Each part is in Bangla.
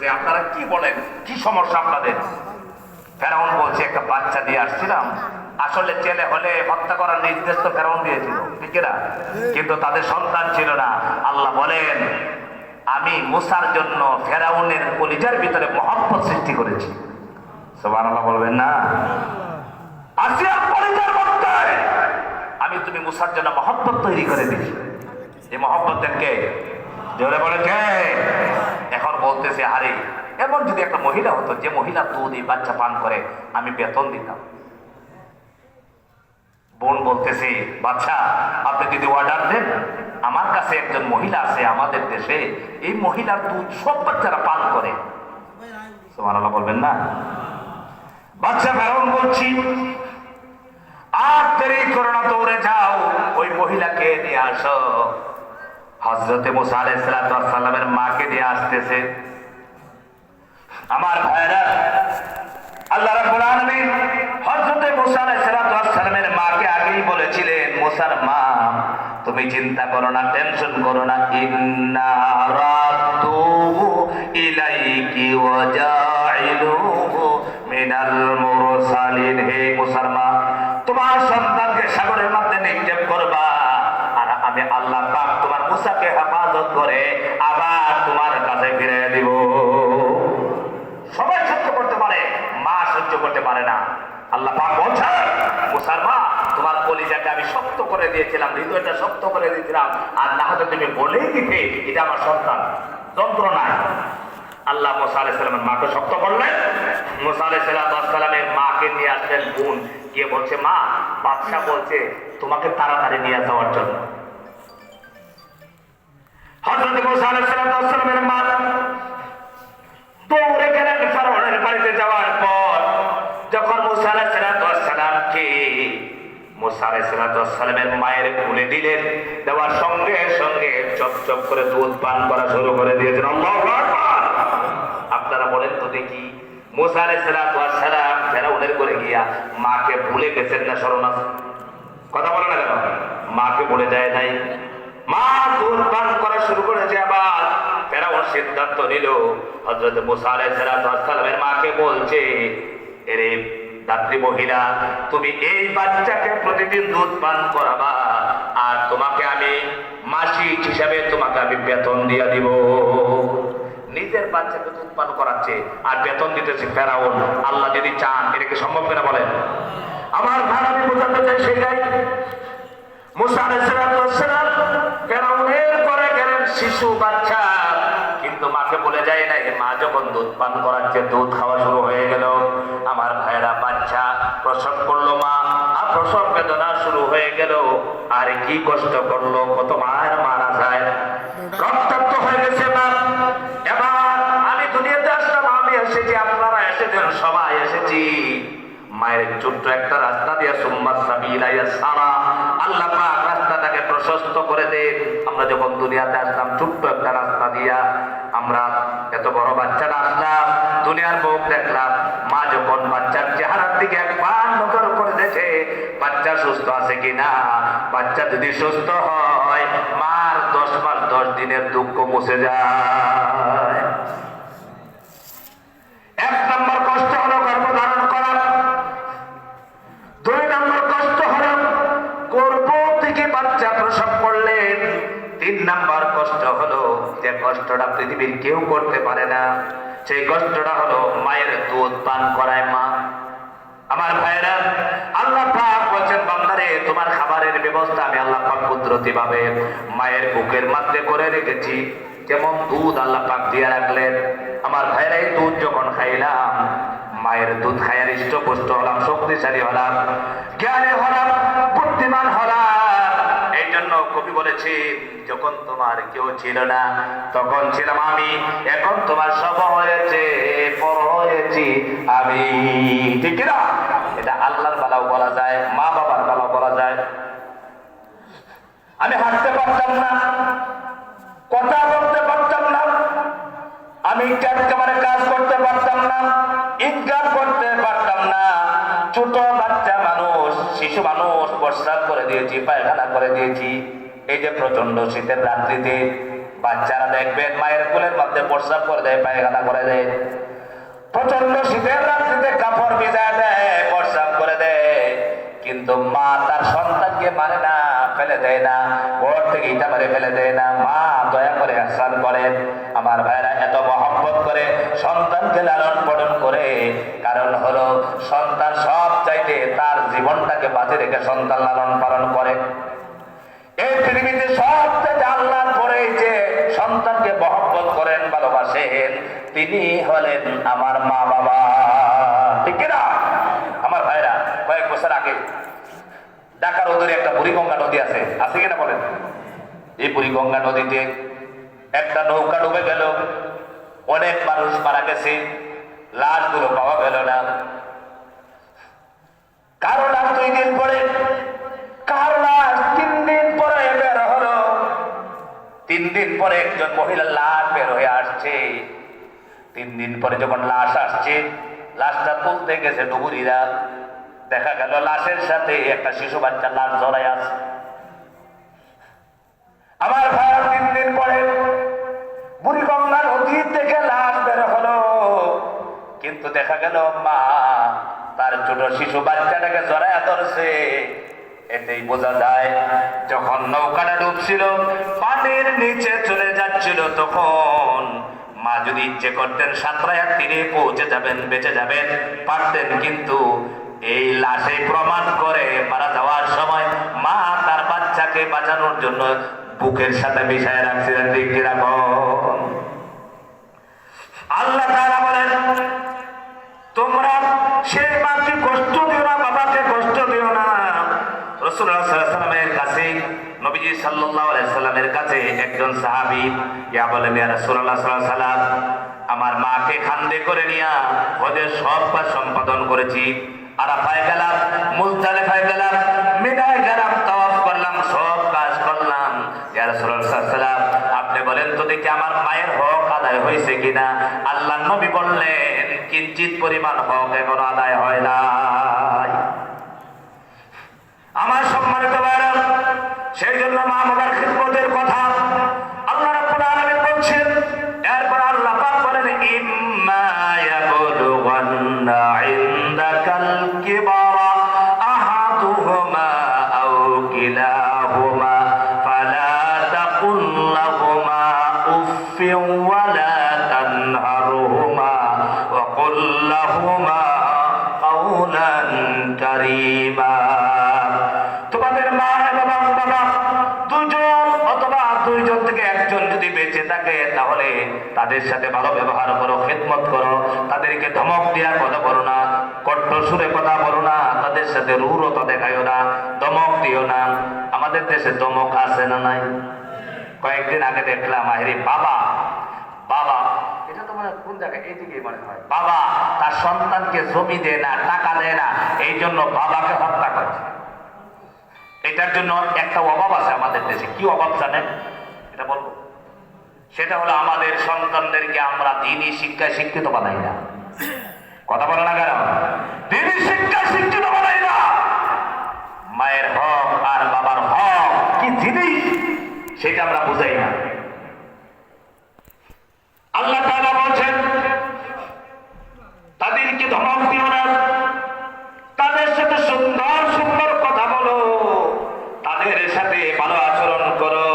যে আপনারা কি বলেন, কি সমস্যা আপনাদের? ফেরাউন বলছে একটা বাচ্চা দিয়ে আসছিলাম, আসলে ছেলে হলে হত্যা করার নির্দেশ তো ফেরাউন দিয়েছিল, ঠিক না? কিন্তু তাদের সন্তান ছিল না। আল্লাহ বলেন আমি মুসার জন্য ফেরাউনের কলিজার ভিতরে মহব্বত সৃষ্টি করেছি। সুবহানাল্লাহ বলবেন না? আসিয়ার কলিজার মধ্যে আমি তুমি মুসার জন্য মহব্বত তৈরি করে দিয়েছি। এই মহব্বত কে? জোরে বলে কে? এখন বলতেছে আরে এমন যদি একটা মহিলা হতো যে মহিলা দুধ এই বাচ্চা পান করে, আমি বেতন দিতাম। বোন বলতেছে বাচ্চা আপনি যদি অর্ডার দেন, আমার কাছে একজন মহিলা আছে আমাদের দেশে, এই মহিলার দুধ সব বাচ্চারা পান করে। সুবহানাল্লাহ বলবেন না? বাচ্চা ফেরাউন বলছি আর দেরি করো না, দৌড়ে যাও ওই মহিলাকে নিয়ে আসো। হযরতে মুসা আলাইহিস সালামের মাকে নিয়ে আসতেছে। আমার ভাইরা, আল্লাহ রাব্বুল আলামিন হযরতে মুসা আলাইহিস সালামের মাকে আগেই বলেছিলেন, মুসার মা তুমি চিন্তা করো না, টেনশন করো না, ইন্না রাদ্দুহু ইলাইকি ওয়া জাইলুহু মিনাল মুরসালিন। হে মুসার মা, তোমার সন্তানকে সাগরের মধ্যে নিক্ষেপ করবা, আর আমি আল্লাহ পাক তোমার মুসাকে হেফাজত করে আবার তোমার কাছে ফিরিয়ে দিব। সবাই সহ্য করতে পারে, মা সহ্য করতে পারে না। আল্লাহ পাক বলছেন মুসার মা তোমার কলিজাকে আমি শক্ত করে দিয়েছিলাম, হৃদয়টা শক্ত করে দিয়েছিলাম, আর না হলে তুমি বলেই দিতে এটা আমার সন্তান, যন্ত্রণায়। আল্লাহ মুসা আলাইহিস সালামের মাকে শক্ত করলেন। মুসা আলাইহিস সালামের মাকে নিয়ে আসলেন বোন, গিয়ে বলছে মা বাদশা বলছে তোমাকে তাড়াতাড়ি নিয়ে যাওয়ার জন্য। হযরত মুসা আলাইহিস সালামের মা দৌড়ে গেলেন ফেরাউনের বাড়িতে। যাওয়ার পর যখন মুসা আলাইহিস সালামের মায়ের কোলে দিলেন, দেওয়ার সঙ্গে সঙ্গে চপ চপ করে দুধ পান করা শুরু করে দিয়েছেন। আল্লাহু আকবার! আপনারা বলেন তো দেখি, মুসা আলাইহিস সালাম ফেরাউনের ঘরে গিয়া মাকে ভুলে গেছেন না স্মরণ আছে? কথা বলে না কেন? মাকে ভুলে যায় নাই। মা দুধ পান করা শুরু করেছে। আবার ফেরাউন সিদ্ধান্ত নিল, হযরত মুসা আলাইহিস সালামের মাকে বলছে, এরে দাত্রী মহিলা, তুমি এই বাচ্চাকে প্রতিদিন দুধ পান করাবা, আর তোমাকে আমি মাসিক হিসাবে তোমাকে আমি বেতন দিয়ে দিব। নিজের বাচ্চাকে দুধ পান করাচ্ছে আর বেতন দিতেছে ফেরাউন। আল্লাহ যদি চান এটা কি সম্ভব কিনা বলেন? আমার ভাই আমি বোঝাতে চাই সেটাই। মুসা আলাইহিস সালাম ফেরাউনের ঘরে গেলেন শিশু বাচ্চা, কিন্তু মাকে বলে যায় নাই। মা যখন দুধ পান করাচ্ছে, দুধ খাওয়া শুরু হয়ে গেল। আমার ভাইরা, বাচ্চা প্রসব করলো, মা আর প্রসব বেদনা শুরু হয়ে গেল। আর কি কষ্ট করলো, কত মায়ের মারা যায়, রক্তাক্ত হয়ে গেছে মা। এবার আমি দুনিয়াতে আসলাম, আমি এসেছি, আপনারা এসেছেন, সবাই এসেছি। মায়ের ছোট্ট একটা রাস্তা দিয়া সুম্মা সাবিলা ইয়াসারা, আল্লাহ পাক রাস্তাটাকে প্রশস্ত করে দেন। আমরা যখন দুনিয়াতে আসলাম ছোট্ট একটা রাস্তা দিয়া, আমরা এত বড় বাচ্চাটা আসলাম, দুনিয়ার মুখ দেখলাম। মা যখন বাচ্চার চেহারার দিকে একবার নজর করে দেখে বাচ্চা সুস্থ আছে কিনা, বাচ্চা যদি সুস্থ হয় মার 10 মাস 10 দিনের দুঃখ মুছে যায়। এক নম্বর কষ্ট হলো গর্ভধারণ করা, 2 নম্বর কষ্ট হলো গর্ভ থেকে বাচ্চা প্রসব করলেন, 3 নম্বর কষ্ট হলো যে কষ্টটা পৃথিবীর কেউ করতে পারে না, সেই কষ্টটা হলো মায়ের দুধ পান করায় মা। আমার ভাইরা, আল্লাহ পাক বলেন বান্দারে তোমার খাবারের ব্যবস্থা আমি আল্লাহ পাক কুদরতি ভাবে মায়ের বুকের মধ্যে করে রেখেছি। যেমন দুধ আল্লাহ পাক দিয়ে রাখলেন। আমার ভাইরা, এই দুধ যখন খাইলাম, মায়ের দুধ খাইয়া হৃষ্টপুষ্ট হলাম, শক্তিশালী হলাম, জ্ঞানী হলাম, বুদ্ধিমান হলাম। এই জন্য কবি বলেছি, যখন তোমার কেউ ছিল না তখন ছিলাম আমি, এখন তোমার সব হয়েছে, বড় হয়েছি আমি। ঠিক না? এটা আল্লাহর বেলাও বলা যায়, মা বাবার বেলাও বলা যায়। আমি হাঁটতে পারতাম না, কথা বলতে পারতাম না, আমি একেবারে কাজ করতে পারতাম না, ইনকাম করতে পারতাম না। ছোট বাচ্চা মানুষ, শিশু মানুষ প্রস্রাব করে দিয়েছি, পায়খানা করে দিয়েছি। এই যে প্রচন্ড শীতের রাত্রিতে বাচ্চারা দেখবেন মায়ের কোলের মধ্যে প্রস্রাব করে দেয়, পায়খানা করে দেয়, প্রচন্ড শীতের রাত্রিতে কাপড় ভিজায় দেয়, প্রস্রাব করে দেয়, কিন্তু মা তার সন্তানকে মানে না, ফেলে দেয় না, ঘর থেকে ইটা মারে ফেলে দেয় না। মা দয়া করে আহসান করেন। আমার ভাইরা এত মহব্বত করে সন্তানকে লালন পালন করে, কারণ হলো সন্তান সব চাইতে তার জীবনটাকে বাঁচে রেখে সন্তান লালন পালন করে। এই পৃথিবীতে সবচেয়ে আল্লাহর পরে যে সন্তানকে মহব্বত করেন, ভালোবাসেন, তিনি হলেন আমার মা বাবা। ঠিক কিনা আমার ভাইরা? কয়েক বছর আগে ঢাকার ওদরে একটা বুড়িগঙ্গা নদী আছে, আছে কিনা বলেন? এই বুড়িগঙ্গা নদীতে একটা নৌকা ডুবে গেল, অনেক মানুষ মারা গেছে, লাশগুলো পাওয়া গেল না। কারো লাশ 2 দিন পরে, কারো লাশ 3 দিন পরে বের হলো। 3 দিন পরে একজন মহিলার লাশ বের হয়ে আসছে। 3 দিন পরে যখন লাশ আসছে, লাশটা তুলতে গেছে ডুবুরিরা, দেখা গেল লাশের সাথে একটা শিশু বাচ্চার লাশ জড়াই আছে। আমার ভাই 3 দিন পরে বুড়িগঙ্গা নদী থেকে লাশ বের হলো, কিন্তু দেখা গেল মা তার ছোট শিশু বাচ্চাটাকে জড়াইয়া ধরছে। এতেই বোঝা যায় যখন নৌকাটা ডুবছিল, পানির নিচে চলে যাচ্ছিল, তখন মা যদি ইচ্ছে করতেন সাঁতরাইয়া তীরে পৌঁছে যাবেন, বেঁচে যাবেন পারতেন, কিন্তু এই লাশে প্রমাণ করে মারা যাওয়ার সময় মা তার বাচ্চাকে বাঁচানোর জন্য বুকের সাথে মিশায় রাখছিলেন। ঠিক কিরকম? আল্লাহ তাআলা বলেন, তোমরা সেই মাকে কষ্ট দিও না, বাবাকে কষ্ট দিও না। রাসূলুল্লাহ সাল্লাল্লাহু আলাইহি ওয়াসাল্লামের কাছে, নবীজি সাল্লাল্লাহু আলাইহি ওয়াসাল্লামের কাছে একজন সাহাবী ইয়া বলেন, ইয়া রাসূলুল্লাহ সাল্লাল্লাহু আলাইহি ওয়াসাল্লাম, আমার মাকে খান্দে করে নিয়া হজের সব কাজ সম্পাদন করেছি, আরাফায় গেলাম, মুজদালিফায় গেলাম, মিনায় গেলাম, তাওয়াফ করলাম, সব কাজ করলাম, ইয়া রাসূলুল্লাহ সাল্লাল্লাহু আলাইহি ওয়াসাল্লাম, আপনি বলেন তো দেখি আমার মায়ের হক আদায় হয়েছে কিনা? আল্লাহর নবী বললেন, কিঞ্চিত পরিমাণ হক এখনো আদায় হয় নাই। আমার সম্মানিত ভাইরা, সেই জন্য মা বাবার খিদমতের কথা আল্লাহ রাব্বুল আলামিন বলছেন। এরপর আল্লাহ পাক বলেন, ইম্মা ইয়াবলুগান্না ইনদাকাল কিবারা আহাদুহুমা আও কিলাহুমা ফালা তাকুল লাহুমা উফফিন ওয়ালা তানহারহুমা ওয়া কুল লাহুমা কাওলান কারীমা। তোমাদের মা এবং বাবা দুজন অথবা 2 জন থেকে একজন যদি বেঁচে থাকে, তাহলে তাদের সাথে ভালো ব্যবহার করো, খেদমত করো, তাদেরকে ধমক দেওয়া কথা বলো না, কঠোর সুরে কথা বলো না, তাদের সাথে রূঢ়তা দেখাইও না, ধমক দিও না। আমাদের দেশে ধমক আছে না নাই? কয়েকদিন আগে দেখলাম, আরে বাবা বাবা, এটা তো মানে কোন জায়গায়, এইদিকে মনে হয়, বাবা তার সন্তানকে জমি দেয় না, টাকা দেয় না, এই জন্য বাবাকে হত্যা করছে। এটার জন্য একটা অভাব আছে আমাদের দেশে। কি অভাব জানেন? এটা বলবো, সেটা হলো আমাদের সন্তানদেরকে আমরা দ্বীনি শিক্ষায় শিক্ষিত বানাই না। কথা বলে না কেন? দ্বীনি শিক্ষায় শিক্ষিত বানাই না। মায়ের হক আর বাবার হক কি জিনিস সেটা আমরা বুঝাই না। আল্লাহ তাআলা বলছেন, তাদেরকে ধমক দিও না, তাদের সাথে সুন্দর সুন্দর কথা বলো, তাদের সাথে ভালো আচরণ করো।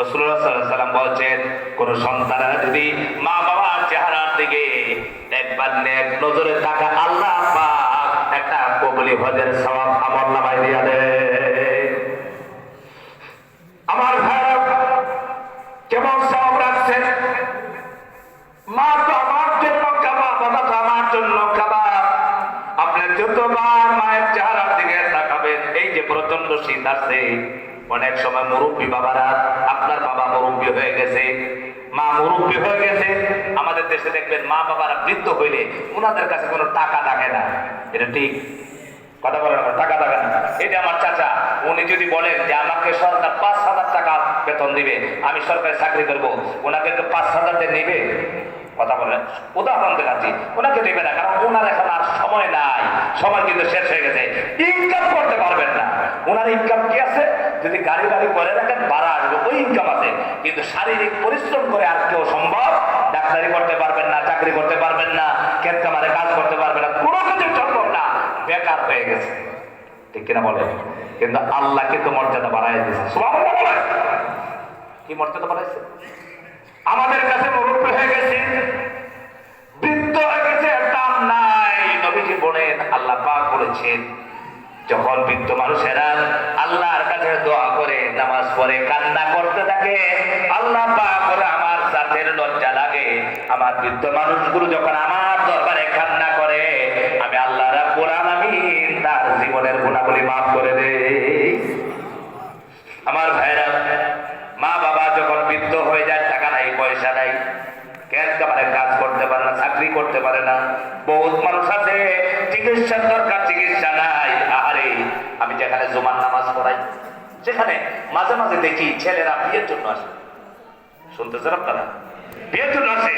রাসূলুল্লাহ সাল্লাল্লাহু আলাইহি ওয়াসাল্লাম বলছেন, কোন সন্তানেরা যদি মা বাবার চেহারার দিকে একবার নেক নজরে তাকা, আল্লাহ পাক একটা কবুলি হজের সওয়াব আমলনামায় দিয়ে দেয়। আমার ভাই কেমন সওয়াব রাখছেন? মা তো আমার জন্য কাবা, বাবা তো আমার জন্য কাবা। আপনার যতবার মায়ের চেহারার দিকে তাকাবেন, এই যে প্রচন্ড শীত আসছে, অনেক সময় মুরব্বী বাবারা, আপনার বাবা মুরব্বী হয়ে গেছে, মা মুরব্বী হয়ে গেছে, আমাদের দেশে দেখবেন মা বাবারা বৃদ্ধ হইলে ওনাদের কাছে কোনো টাকা থাকে না। এটা ঠিক? কথা বলেন, টাকা থাকে না। এটা আমার চাচা, উনি যদি বলেন যে আমাকে সরকার 5,000 টাকা বেতন দিবে, আমি সরকারি চাকরি করবো, ওনাকে 5,000 দিয়ে নিবে? কথা বলেন, বলে উদাহরণ দেখাচ্ছি, ওনাকে দেবে না, কারণ ওনার এখন আর সময় নাই, সময় কিন্তু শেষ হয়ে গেছে, ইনকাম করতে পারবেন না। ওনার ইনকাম কি আছে? যদি গাড়ি করে রাখেন ভাড়া আসবে, ওই ইনকাম আছে, কিন্তু শারীরিক পরিশ্রম করে আর কেউ সম্ভব ডাক্তারি করতে পারবেন না, চাকরি করতে পারবেন না, ক্ষেত খামারে কাজ করতে পারবেন না, কোনো কিছু সম্ভব না, বেকার হয়ে গেছে, ঠিক কিনা বলেন? কিন্তু আল্লাহ কিন্তু মর্যাদা বাড়াই দিয়েছে। সুবহানাল্লাহ বলেন। কি মর্যাদা বাড়াইছে? আমাদের কাছে মুরব্বী হয়ে গেছে, বৃদ্ধ হয়ে গেছে, দাম নাই। নবীজি বলেন, আল্লাহ পাক বলেছেন, যখন বৃদ্ধ মানুষেরা আল্লাহর কাছে দোয়া করে নামাজ পড়ে কান্না করতে থাকে, আল্লাহ পাক বলে আমার জাতের লজ্জা লাগে, আমার বৃদ্ধ মানুষগুলো যখন আমার দরবারে কান্না করে, আমি আল্লাহ রাব্বুল আলামিন তার জীবনের গুনাহগুলি মাফ করে দেই। আমার ভাইরা, মা বাবা যখন বৃদ্ধ হয়ে যায়, টাকা নাই, পয়সা নাই, কাজ করতে পারে না, চাকরি করতে পারে না, বহুত মানুষ আছে চিকিৎসার দরকার, চিকিৎসা নাই। আরে আমি যেখানে জুমার নামাজ পড়াই, সেখানে মাঝে মাঝে দেখি ছেলেরা বিয়ের জন্য আসে, শুনতেছেন আপনারা? বিয়ের জন্য আসে,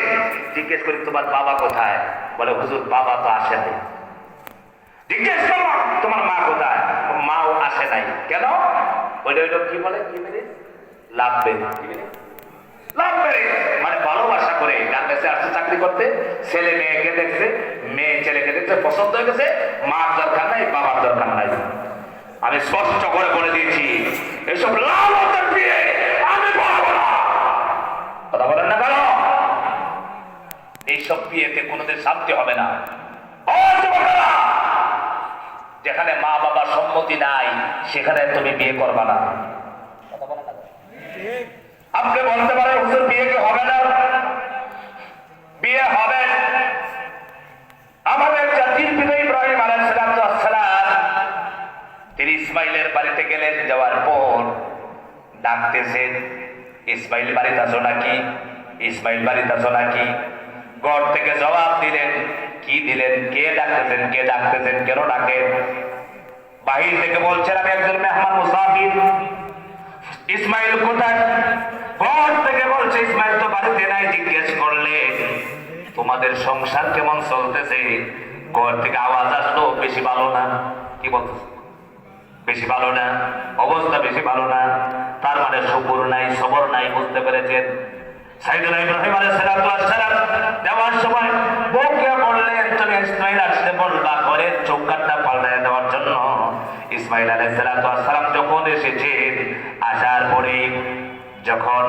জিজ্ঞেস করি তোমার বাবা কোথায়? বলে হুজুর বাবা তো আসে নাই। জিজ্ঞেস করো তোমার মা কোথায়? মাও আসে নাই। কেন? ওইটা কি বলে, কি বলে লাভ বেড়ে, লাভ বেড়ে মানে ভালোবাসা করে যার কাছে আসছে চাকরি করতে, ছেলে মেয়েকে দেখছে, মেয়ে ছেলেকে দেখছে, পছন্দ হয়ে গেছে, মার দরকার নাই, বাবার দরকার নাই। আমি স্পষ্ট করে বলে দিয়েছি, এইসব লালতের বিয়ে আমি বলবো না। কথা বলেন না কেন? এইসব বিয়েতে কোনোদিন শান্তি হবে না। যেখানে মা বাবার সম্মতি নাই, সেখানে তুমি বিয়ে করবা না। আপনি বলতে পারেন হুজুর বিয়ে কি হবে না? বিয়ে হবে। আমাদের জাতির পিতা ইব্রাহিম আলাইহিস সালাম, তিনি ইসমাইলের বাড়িতে গেলেন, যাওয়ার পর ডাকতেছেন, ইসমাইল বাড়িতে আছো নাকি? ইসমাইল বাড়িতে আছো নাকি? ঘর থেকে জবাব দিলেন, কি দিলেন? কে ডাকতেছেন? কে ডাকতেছেন? কেন ডাকেন? বাহির থেকে বলছেন, আমি একজন মেহমান মুসাফির। ইসমাইল কোথায়? ঘর থেকে বলছে, ইসমাইল তো বাড়িতে নাই। জিজ্ঞেস করলে তোমাদের সংসার কেমন চলতেছে? ঘর থেকে আওয়াজ আসলো, বেশি ভালো না। কি বলতেছে? বেশি ভালো না, অবস্থা বেশি ভালো না। তার মানে শুকর নাই, সবর নাই, বুঝতে পেরেছেন? সাইয়েদনা ইব্রাহিম আলাইহিস সালাম দেওয়ার সময় বউকে বললেন, তুমি ইসমাইল আসলে বলবা ঘরের চৌকাঠটা পাল্টায় দেওয়ার জন্য। ইসমাইল আলাইহিস সালাম যখন এসেছেন, আসার পরে যখন